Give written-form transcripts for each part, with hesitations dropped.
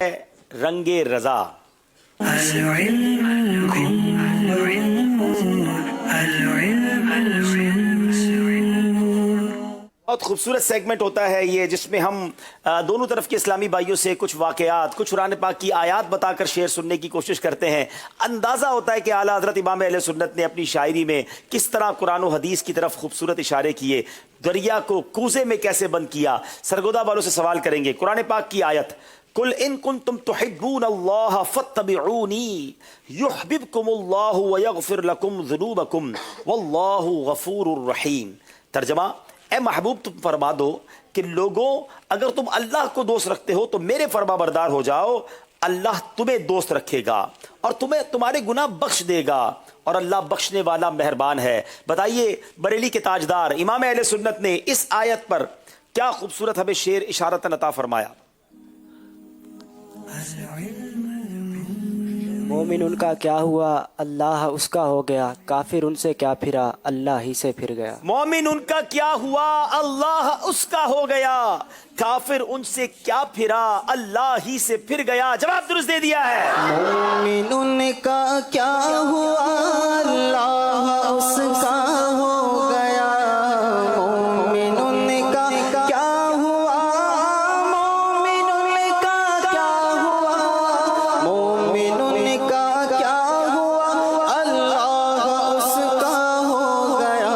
رنگ رضا. بہت خوبصورت سیگمنٹ ہوتا ہے یہ، جس میں ہم دونوں طرف کے اسلامی بھائیوں سے کچھ واقعات، کچھ قرآن پاک کی آیات بتا کر شعر سننے کی کوشش کرتے ہیں. اندازہ ہوتا ہے کہ اعلیٰ حضرت امام اہل سنت نے اپنی شاعری میں کس طرح قرآن و حدیث کی طرف خوبصورت اشارے کیے، دریا کو کوزے میں کیسے بند کیا. سرگودا والوں سے سوال کریں گے. قرآن پاک کی آیت قل ان کنتم تحبون اللہ فاتبعونی یحببکم اللہ ویغفر لکم ذنوبکم واللہ غفور الرحیم. ترجمہ: اے محبوب تم فرما دو کہ لوگوں اگر تم اللہ کو دوست رکھتے ہو تو میرے فرما بردار ہو جاؤ، اللہ تمہیں دوست رکھے گا اور تمہیں تمہارے گناہ بخش دے گا، اور اللہ بخشنے والا مہربان ہے. بتائیے بریلی کے تاجدار امام اہل سنت نے اس آیت پر کیا خوبصورت ہمیں شعر اشارتاً عطا فرمایا. مومن ان کا کیا ہوا اللہ اس کا ہو گیا، کافر ان سے کیا پھرا اللہ ہی سے پھر گیا. مومن ان کا کیا ہوا اللہ اس کا ہو گیا، کافر ان سے کیا پھرا اللہ ہی سے پھر گیا. جواب درست دے دیا ہے. مومن ان کا کیا ہوا اللہ اس کا ہو گیا. مومن ان کا کیا ہوا، مومن ان کا کیا ہوا، مومن ان کا کیا ہوا اللہ اس کا ہو گیا.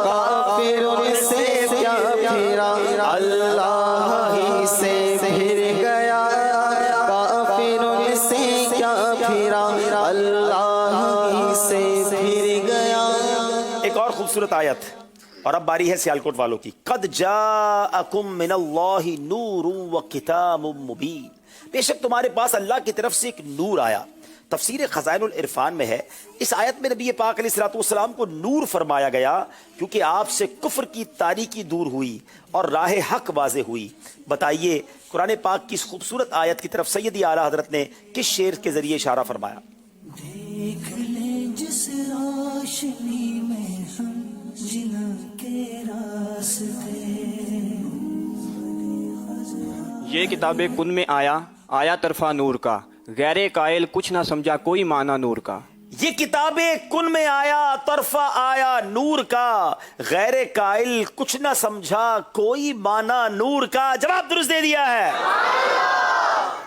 کافر ان سے کیا پھرا اللہ ہی سے پھر گیا. کافر ان سے کیا پھرا اللہ ہی سے پھر گیا. ایک اور خوبصورت آیت، اور اب باری ہے سیالکوٹ والوں کی. قد جاءکم من اللہ نور وکتاب مبین. بے شک تمہارے پاس اللہ کی طرف سے ایک نور آیا. تفسیر خزائن العرفان میں ہے اس آیت میں نبی پاک علیہ الصلوۃ والسلام کو نور فرمایا گیا کیونکہ آپ سے کفر کی تاریکی دور ہوئی اور راہ حق واضح ہوئی. بتائیے قرآن پاک کی اس خوبصورت آیت کی طرف سیدی اعلیٰ حضرت نے کس شعر کے ذریعے اشارہ فرمایا. دیکھ لیں جس روشنی میں ہم جنا کے راستے. یہ کتاب کن میں آیا آیا طرفہ نور کا، غیر قائل کچھ نہ سمجھا کوئی معنی نور کا. یہ کتاب کن میں آیا طرفہ آیا نور کا، غیر قائل کچھ نہ سمجھا کوئی معنی نور کا. جواب درست دے دیا ہے.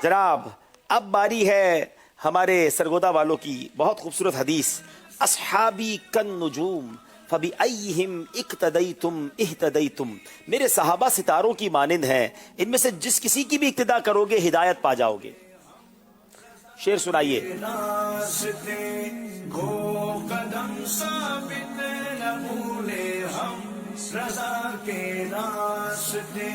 جناب اب باری ہے ہمارے سرگودا والوں کی. بہت خوبصورت حدیث. اصحابی کن نجوم فبأیہم اقتدیتم اہتدیتم. میرے صحابہ ستاروں کی مانند ہیں، ان میں سے جس کسی کی بھی اقتدا کرو گے ہدایت پا جاؤ گے. شعر سنائیے. راستے گو قدم ثابت نہ بھولے ہم رضا کے راستے.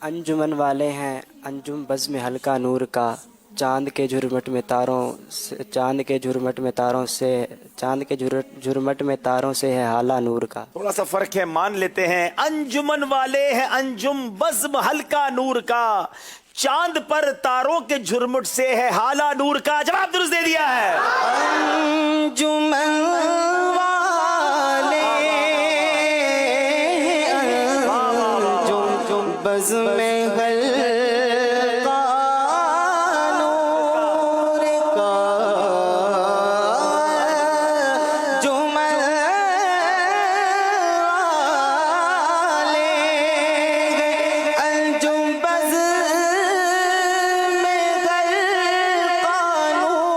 انجمن والے ہیں انجم بزم ہلکا نور کا، چاند کے جھرمٹ میں تاروں سے چاند کے جھرمٹ میں تاروں سے چاند کے جھرمٹ میں تاروں سے ہے حالہ نور کا. تھوڑا سا فرق ہے، مان لیتے ہیں. انجمن والے ہیں انجم بزم ہلکا نور کا، چاند پر تاروں کے جھرمٹ سے ہے حالہ نور کا. جواب درست دے دیا ہے. انجمن والے انجم بزم ہلکا نور کا، انجمن والے انجم بزم ہلکا نور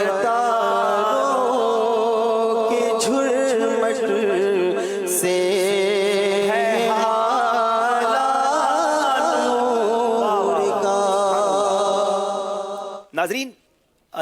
کا، چاند پر تاروں کے جھرمٹ سے ہے حالہ نور کا. ناظرین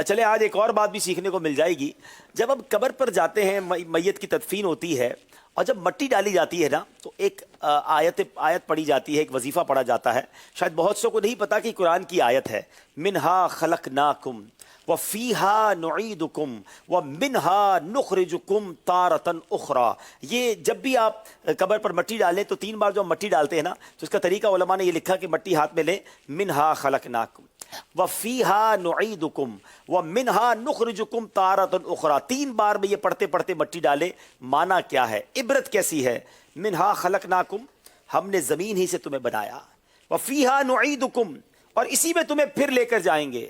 چلے آج ایک اور بات بھی سیکھنے کو مل جائے گی. جب ہم قبر پر جاتے ہیں، میت کی تدفین ہوتی ہے اور جب مٹی ڈالی جاتی ہے نا تو ایک آیت پڑھی جاتی ہے، ایک وظیفہ پڑھا جاتا ہے. شاید بہت سو کو نہیں پتا کہ قرآن کی آیت ہے. منہا خلقناکم وفیہا نعیدکم ومنہا نخرجکم تارۃ اخری. یہ جب بھی آپ قبر پر مٹی ڈالیں تو 3 بار جو ہم مٹی ڈالتے ہیں نا تو اس کا طریقہ علماء نے یہ لکھا کہ مٹی ہاتھ میں لیں. منہا خلقناکم وفیہا نعیدکم ومنہا نخرجکم تارۃ اخری. 3 بار میں یہ پڑھتے پڑھتے مٹی ڈالے. معنی کیا ہے، عبرت کیسی ہے؟ मिनहा खलकनाकुम, हमने जमीन ही से तुम्हें बनाया, वफीहा नुईदुकुम, और इसी में तुम्हें फिर लेकर जाएंगे,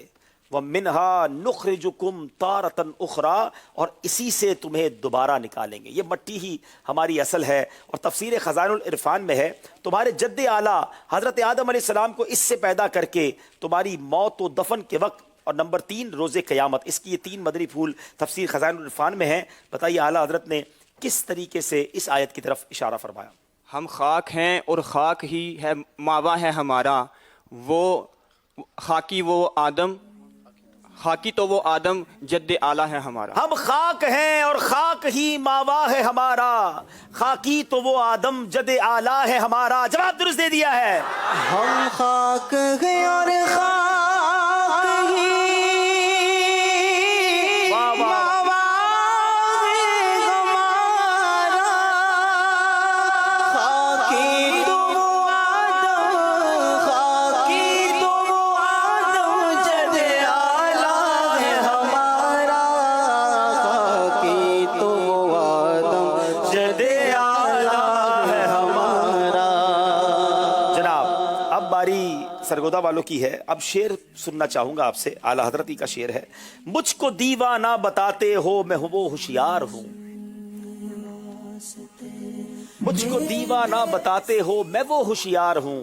व मिनहा नुखरिजुकुम तारतन उखरा, और इसी से तुम्हें दोबारा निकालेंगे। ये मट्टी ही हमारी असल है। और तफसीर खजानुल इरफान में है, तुम्हारे जद्द आला हजरत आदम अलैहिस्सलाम को इससे पैदा करके तुम्हारी मौत व दफन के वक्त, और नंबर 3 रोज़े क़यामत। इसकी ये 3 मदरी फूल तफसीर खजानुल इरफान में है। बताइए आला हजरत ने किस तरीके से इस आयत की तरफ इशारा फरमाया। हम खाक हैं और खाक ही है मावा है हमारा, वो खाकी वो आदम, खाकी तो वो आदम जद्द आला है हमारा। हम खाक हैं और खाक ही मावा है हमारा, खाकी तो वो आदम जद आला है हमारा। जवाब दुरुस्त दे दिया है। हम खाक हैं और खाक ही वाह, वाह। मावा है हमारा, खाकी तो वो आदम, खाकी तो वो आदम जद आला है हमारा, खाकी तो वो आदम जद आला है हमारा। जनाब अब बारी सरगोदा वालों की है। अब शेर सुनना चाहूंगा आपसे। आला हजरत ही का शेर है। मुझको दीवाना बताते हो मैं वो होशियार हूं, मुझको दीवाना बताते हो मैं वो होशियार हूं,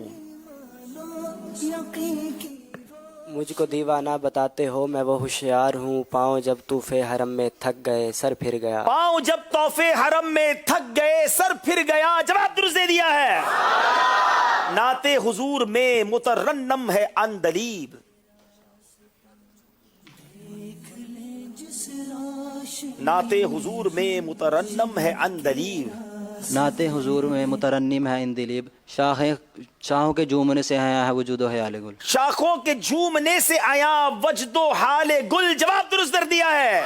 मुझको दीवाना बताते हो मैं वो होशियार हूँ, पाँव जब तूफे हरम में थक गए सर फिर गया। पाँव जब तोहफे हरम में थक गए सर फिर गया। जवाब दुरुस्त दे दिया है। नाते हुजूर में मुतरन्नम है अंदलीब, नाते हुजूर में मुतरन्नम है अंदलीब, नाते हुजूर में मुतरन्निम है इंदिलीब, शाहों के झूमने से आया है वजूदो हयाल गुल। शाखों के झूमने से आया वजदो हाले गुल। जवाब दुरुस्त कर दिया है।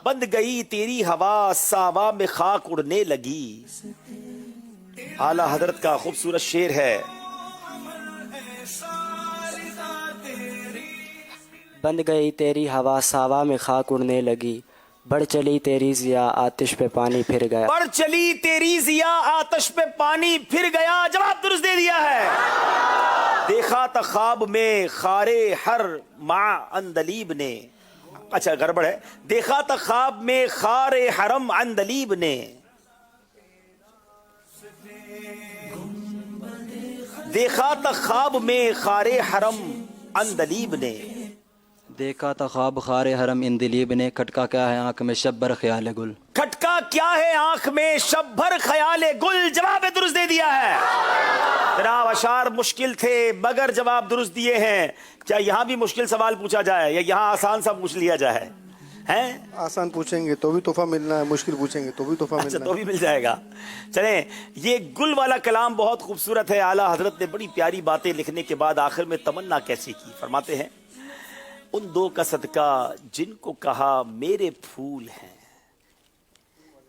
बंद गई तेरी हवा सावा में खाक उड़ने लगी। आला हजरत का खूबसूरत शेर है। बंद गई तेरी हवा सावा में खाक उड़ने लगी, बढ़ चली तेरी जिया आतिश पे पानी फिर गया। बढ़ चली तेरी जिया आतिश पे पानी फिर गया। जवाब दुरुस्त दे दिया है। देखा था ख्वाब में खारे हर माँ अंदलीब ने, अच्छा गड़बड़ है। देखा था ख्वाब में खारे हरम अंदलीब ने, देखा था ख्वाब में खारे हरम अंदलीब ने, देखा था ख्वाब खारे हरम इंदिलीब ने, खटका क्या है आंख में शब्बर ख्याल गुल। खटका क्या है आंख में शब भर ख्याल गुल। जवाब दुरुस्त दे दिया है। जनाब अशार मुश्किल थे मगर जवाब दुरुस्त दिए हैं। क्या यहाँ भी मुश्किल सवाल पूछा जाए या यहाँ आसान सा पूछ लिया जाए? हैं आसान पूछेंगे तो भी तोहफा मिलना है, मुश्किल पूछेंगे तो भी तोहफा अच्छा मिलना तो भी मिल जाएगा। चलें, ये गुल वाला कलाम बहुत खूबसूरत है। आला हजरत ने बड़ी प्यारी बातें लिखने के बाद आखिर में तमन्ना कैसी की। फरमाते हैं, उन दो का सदका जिनको कहा मेरे फूल हैं।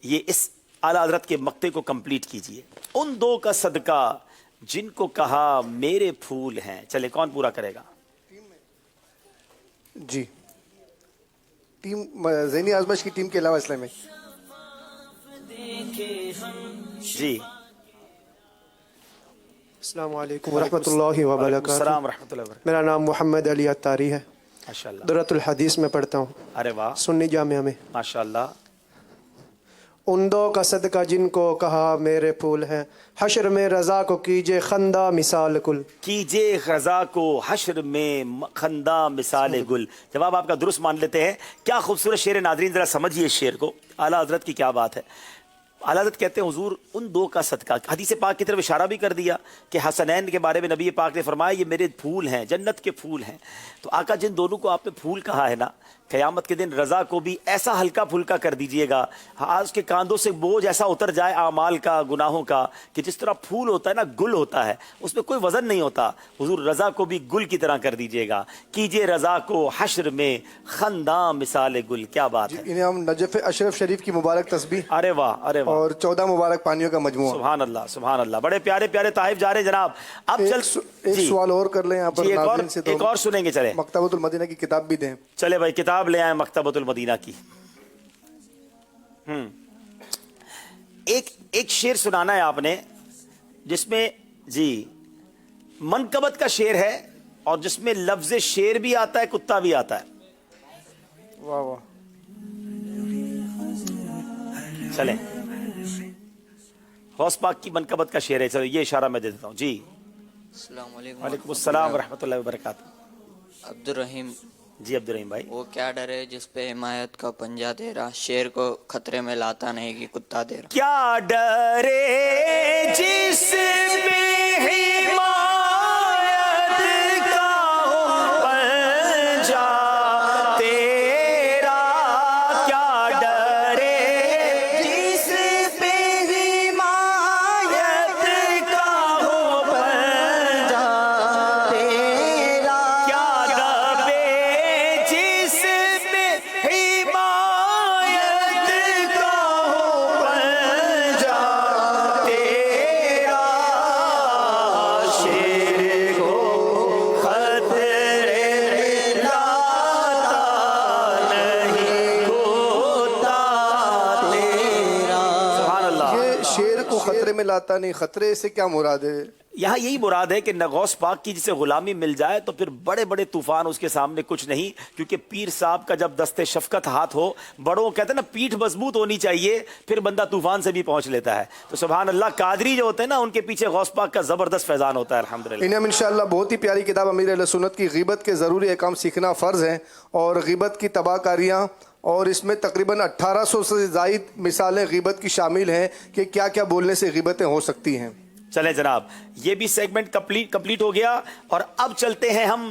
ये इस आला हजरत के मक्ते को कंप्लीट कीजिए। उन दो का सदका जिनको कहा मेरे फूल हैं। चले, कौन पूरा करेगा? जी, टीम ज़ैनी आज़माइश की टीम के अलावा इसलिए में जी। अस्सलाम वालेकुम वरहमतुल्लाहि व बरकातहू। अस्सलाम रहमतुल्लाहि व बरकातहू। मेरा नाम मोहम्मद अली अत्तारी है, माशाअल्लाह। दुर्रतुल हदीस में पढ़ता हूँ, अरे वाह, सुन्नी जामिया में। माशाअल्लाह। उन दो का सदका जिनको कहा मेरे फूल हैं, हश्र में रज़ा को कीजिए खंदा मिसाल कुल। कीजिए रज़ा को हश्र में खंदा मिसाल गुल। जवाब आपका दुरुस्त मान लेते हैं। क्या खूबसूरत शेर है। नाज़रीन ज़रा समझिए इस शेर को। आला हज़रत की क्या बात है। आला हज़रत कहते हैं हुजूर उन दो का सदका, हदीस पाक की तरफ इशारा भी कर दिया कि हसनैन के बारे में नबी पाक ने फरमाया ये मेरे फूल हैं, जन्नत के फूल हैं। तो आका जिन दोनों को आपने फूल कहा है ना, क़यामत के दिन रज़ा को भी ऐसा हल्का फुल्का कर दीजिएगा, हाँ उसके कांधों से बोझ ऐसा उतर जाए आमाल का, गुनाहों का, कि जिस तरह फूल होता है ना, गुल होता है, उसमें कोई वजन नहीं होता। हुजूर रज़ा को भी गुल की तरह कर दीजिएगा। कीजिए रज़ा को हश्र में खंदा मिसाल गुल। क्या बात है। इन्हें हम नजफ़ अशरफ शरीफ की मुबारक तस्बीह अरे वाह, अरे वाह, और 14 मुबारक पानियों का मजमुआ। सुभान अल्लाह, सुभान अल्लाह। बड़े प्यारे प्यारे ताहिफ जा रहे हैं जनाब। अब एक चल जी, सवाल और कर लें यहाँ पर जी, नाज़रीन से, तो एक और सुनेंगे। चले मकतबतुल मदीना की किताब भी दें। चले भाई, किताब ले आए मकतबतुल मदीना की। एक शेर सुनाना है आपने जिसमें जी मनकबत का शेर है और जिसमें लफ्ज शेर भी आता है, कुत्ता भी आता है। वाह वाह। चलें, गौस पाक की मनकबत का शेर है। चलो ये इशारा मैं दे देता हूँ जी। वालेकुम अस्सलाम रहमतुल्लाहि व बरकातहू। अब्दुल रहीम, जी अब्दुल रहीम भाई। वो क्या डर है जिस पे हिमायत का पंजा दे रहा, शेर को खतरे में लाता नहीं कि कुत्ता दे रहा। क्या डरे जिसमें हिमायत का हो पंजा तेरा, क्या डरे जिस पे हिमायत का हो पंजा तेरा, क्या दबे जिसमें हिमायत का हो पंजा तेरा, शेर को खतरे में लाता नहीं होता तेरा। सुभान अल्लाह। ये शेर को खतरे में लाता नहीं, खतरे से क्या मुराद है? यहाँ यही मुराद है कि न गौस पाक की जिसे गुलामी मिल जाए तो फिर बड़े बड़े तूफान उसके सामने कुछ नहीं, क्योंकि पीर साहब का जब दस्ते शफकत हाथ हो, बड़ों कहते हैं ना पीठ मजबूत होनी चाहिए, फिर बंदा तूफान से भी पहुंच लेता है। तो सुभान अल्लाह, कादरी जो होते हैं ना उनके पीछे गौस पाक का जबरदस्त फैजान होता है। अल्हम्दुलिल्लाह। इन्हें इंशाअल्लाह बहुत ही प्यारी किताब अमीर अहले सुन्नत की ग़ीबत के ज़रूरी अहकाम सीखना फ़र्ज़ है, और ग़ीबत की तबाहकारियाँ, और इसमें तकरीबन 1800 से ज़ायद मिसालें ग़ीबत की शामिल हैं कि क्या क्या बोलने से ग़ीबतें हो सकती हैं। चलें जनाब, ये भी सेगमेंट कंप्लीट हो गया और अब चलते हैं हम